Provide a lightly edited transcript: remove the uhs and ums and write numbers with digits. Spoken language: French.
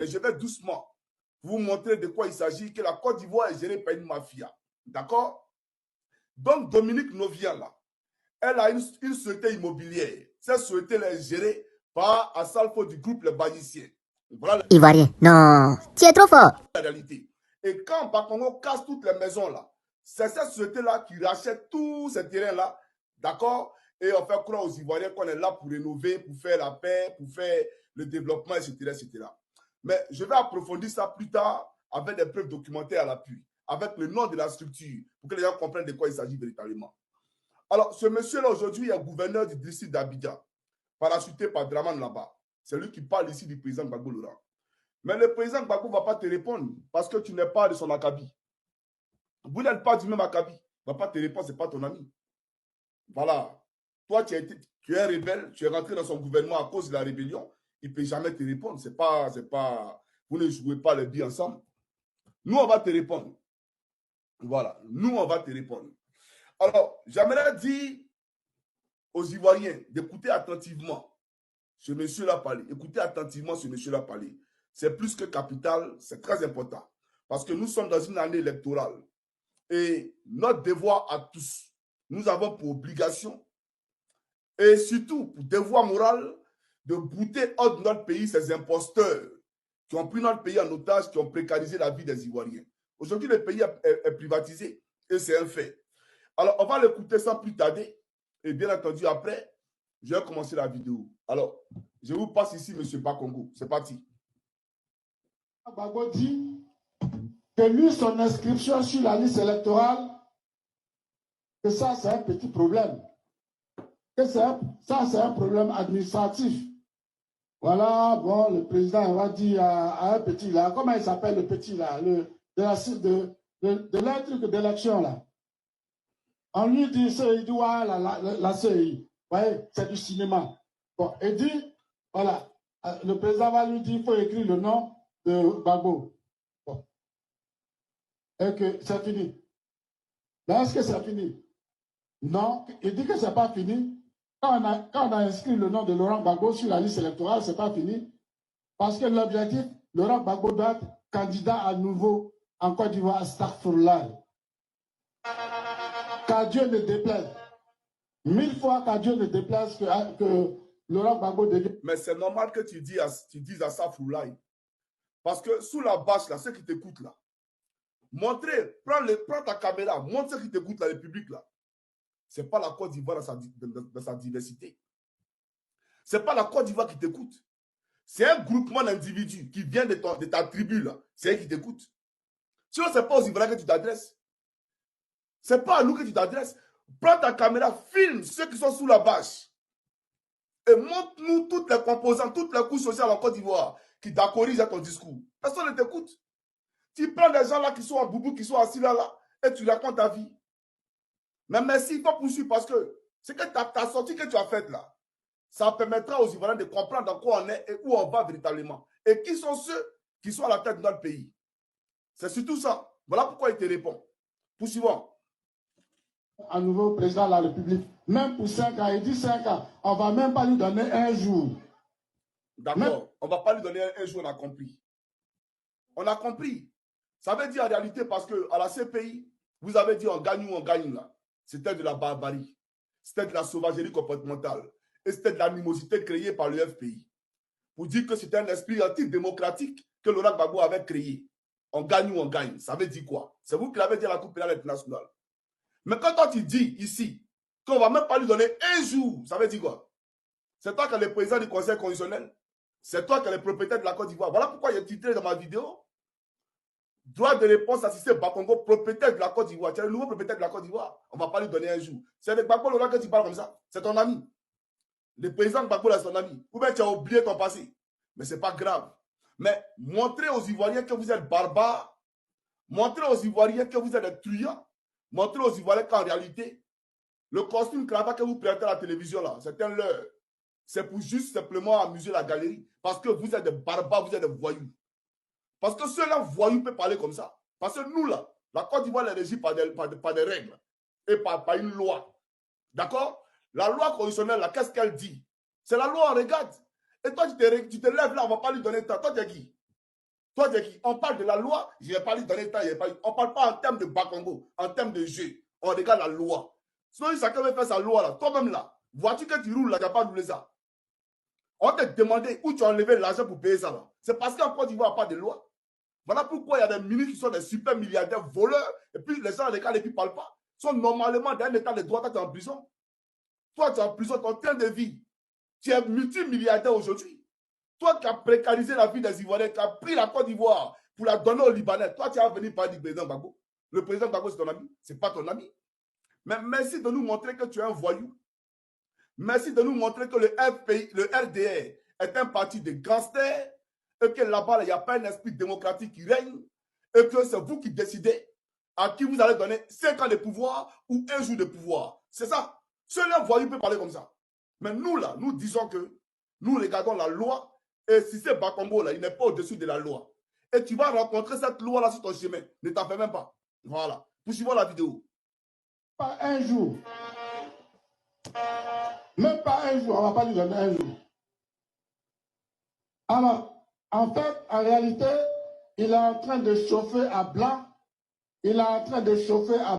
Et je vais doucement vous montrer de quoi il s'agit, que la Côte d'Ivoire est gérée par une mafia. D'accord? Donc, Dominique Novia, là, elle a une société immobilière. Cette société est gérée par Assalfo du groupe Les Bagiciens. Voilà Ivoirien, non, tu es trop fort. la réalité. Et quand Bakongo casse toutes les maisons là, c'est cette société-là qui rachète tous ces terrains-là, d'accord? Et on fait croire aux Ivoiriens qu'on est là pour rénover, pour faire la paix, pour faire le développement, etc., etc. Mais je vais approfondir ça plus tard avec des preuves documentaires à l'appui, avec le nom de la structure, pour que les gens comprennent de quoi il s'agit véritablement. Alors, ce monsieur-là, aujourd'hui, est gouverneur du district d'Abidjan, parachuté par Draman là-bas. C'est lui qui parle ici du président Gbagbo Laurent. Mais le président Gbagbo ne va pas te répondre parce que tu n'es pas de son acabit. Vous n'êtes pas du même acabit. Il ne va pas te répondre, ce n'est pas ton ami. Voilà. Toi, tu es rebelle, tu es rentré dans son gouvernement à cause de la rébellion. Il ne peut jamais te répondre. Vous ne jouez pas les billes ensemble. Nous, on va te répondre. Voilà. Nous, on va te répondre. Alors, j'aimerais dire aux Ivoiriens d'écouter attentivement ce monsieur-là parler. Écoutez attentivement ce monsieur-là parler. C'est plus que capital, c'est très important. Parce que nous sommes dans une année électorale. Et notre devoir à tous, nous avons pour obligation et surtout pour devoir moral de bouter hors de notre pays ces imposteurs qui ont pris notre pays en otage, qui ont précarisé la vie des Ivoiriens. Aujourd'hui, le pays est privatisé et c'est un fait. Alors, on va l'écouter sans plus tarder. Et bien entendu, après, je vais commencer la vidéo. Alors, je vous passe ici, M. Bakongo. C'est parti. Gbagbo dit que lui, son inscription sur la liste électorale, que ça, c'est un petit problème. Que ça, c'est un problème administratif. Voilà, bon, le président va dire à un petit là, comment il s'appelle le petit là, de l'intrigue d'élection là. On lui dit, il dit, ouais, la CI, ouais, c'est du cinéma. Bon, il dit, voilà, le président va lui dire, il faut écrire le nom de Gbagbo. Bon. Et que c'est fini. Mais est-ce que c'est fini? Non, il dit que c'est pas fini. Quand on a inscrit le nom de Laurent Gbagbo sur la liste électorale, c'est pas fini. Parce que l'objectif, Laurent Gbagbo doit être candidat à nouveau en Côte d'Ivoire à Astaghfirullah. Qu'à Dieu ne déplaise. 1000 fois qu'à Dieu ne déplaise que Laurent Gbagbo devienne. Mais c'est normal que tu dises Astaghfirullah. Parce que sous la bâche, là, ceux qui t'écoutent là, prends ta caméra, montre ceux qui t'écoutent là, le public là. Ce n'est pas la Côte d'Ivoire dans sa diversité. Ce n'est pas la Côte d'Ivoire qui t'écoute. C'est un groupement d'individus qui vient de ta tribu là. C'est eux qui t'écoutent. Sinon, ce n'est pas aux Ivoiriens que tu t'adresses. Ce n'est pas à nous que tu t'adresses. Prends ta caméra, filme ceux qui sont sous la bâche. Et montre-nous toutes les composantes, toutes les couches sociales en Côte d'Ivoire qui d'accordisent à ton discours. Personne ne t'écoute. Tu prends des gens là qui sont en boubou, qui sont assis là, et tu racontes ta vie. Mais merci, il faut poursuivre parce que c'est que ta sortie que tu as faite là, ça permettra aux Ivoiriens de comprendre dans quoi on est et où on va véritablement. Et qui sont ceux qui sont à la tête de notre pays. C'est surtout ça. Voilà pourquoi il te répond. Poursuivons. À nouveau président de la République, même pour 5 ans, il dit 5 ans, on ne va même pas lui donner un jour. D'accord, on ne va pas lui donner un jour, on a compris. On a compris. Ça veut dire en réalité parce qu'à la CPI, vous avez dit on gagne ou on gagne là. C'était de la barbarie. C'était de la sauvagerie comportementale. Et c'était de l'animosité créée par le FPI. Pour dire que c'était un esprit antidémocratique que Laurent Gbagbo avait créé. On gagne ou on gagne. Ça veut dire quoi? C'est vous qui l'avez dit à la Cour pénale internationale. Mais quand toi tu dis ici qu'on ne va même pas lui donner un jour, ça veut dire quoi? C'est toi qui es le président du Conseil constitutionnel. C'est toi qui es le propriétaire de la Côte d'Ivoire. Voilà pourquoi j'ai titré dans ma vidéo droit de réponse assisté Bakongo, propriétaire de la Côte d'Ivoire. Tu es le nouveau propriétaire de la Côte d'Ivoire. On ne va pas lui donner un jour. C'est avec Gbagbo Laurent que tu parles comme ça. C'est ton ami. Le président Gbagbo est son ami. Ou bien tu as oublié ton passé. Mais ce n'est pas grave. Mais montrez aux Ivoiriens que vous êtes barbares. Montrez aux Ivoiriens que vous êtes des truands. Montrez aux Ivoiriens qu'en réalité, le costume cravate que vous présentez à la télévision là, c'est un leurre. C'est pour juste simplement amuser la galerie. Parce que vous êtes des barbares, vous êtes des voyous. Parce que ceux-là voyous peuvent parler comme ça. Parce que nous, là, la Côte d'Ivoire est régie par des règles et par une loi. D'accord? La loi constitutionnelle, là, qu'est-ce qu'elle dit? C'est la loi, on regarde. Et toi, tu te lèves là, on ne va pas lui donner ça. Toi, tu es qui? Toi, on parle de la loi, je n'ai pas dit dans les temps, on ne parle pas en termes de Bakongo, en termes de jeu. On regarde la loi. Sinon, chacun veut faire sa loi là. Toi-même là, vois-tu que tu roules là, tu n'as pas roulé ça. On te demandait où tu as enlevé l'argent pour payer ça là. C'est parce qu'en Côte d'Ivoire, il n'y a pas de loi. Voilà pourquoi il y a des ministres qui sont des super milliardaires voleurs, et puis les gens à l'écart et puis ne parlent pas. Ils sont normalement dans un état de droit, toi tu es en prison. Toi, tu es en prison, ton train de vie. Tu es multimilliardaire aujourd'hui. Toi qui as précarisé la vie des Ivoiriens, qui as pris la Côte d'Ivoire pour la donner aux Libanais, toi tu as venu parler du président Gbagbo. Le président Gbagbo, c'est ton ami? Ce n'est pas ton ami. Mais merci de nous montrer que tu es un voyou. Merci de nous montrer que le FPI, le RDR est un parti de gangsters et que là-bas, il n'y a pas un esprit démocratique qui règne et que c'est vous qui décidez à qui vous allez donner 5 ans de pouvoir ou 1 jour de pouvoir. C'est ça. Seul un voyou peut parler comme ça. Mais nous, là, nous disons que nous regardons la loi et si c'est Bakongo, là, il n'est pas au-dessus de la loi. Et tu vas rencontrer cette loi-là sur ton chemin. Ne t'en fais même pas. Voilà. Poursuivons la vidéo. Pas un jour. Même pas un jour. On ne va pas lui donner un jour. Alors, en fait, en réalité, il est en train de chauffer à blanc. Il est en train de chauffer à